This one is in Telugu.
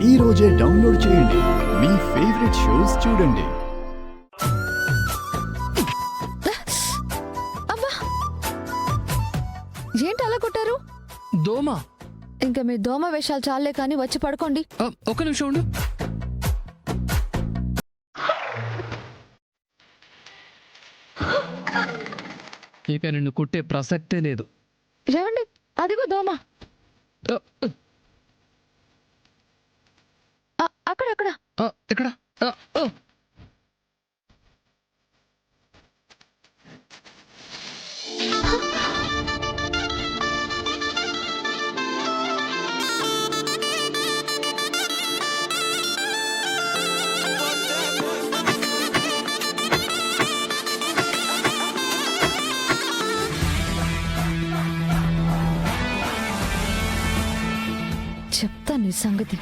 ఈ రోజే డౌన్లోడ్ చేయండి. మీ ఫేవరెట్ షోస్ చూడండి. అబ్బా, ఏంటి అలా కొట్టారు? దోమ. ఇంకా మీ దోమ వేషాలు చాలే కానీ వచ్చి పడుకోండి. ఒక్క నిమిషం ఉండు. ఇక నిన్ను కుట్టే ప్రసక్తే లేదు. ఏమండి, అదిగో దోమ. అక్కడ ఎక్కడ? చెప్తా నీ సంగతి.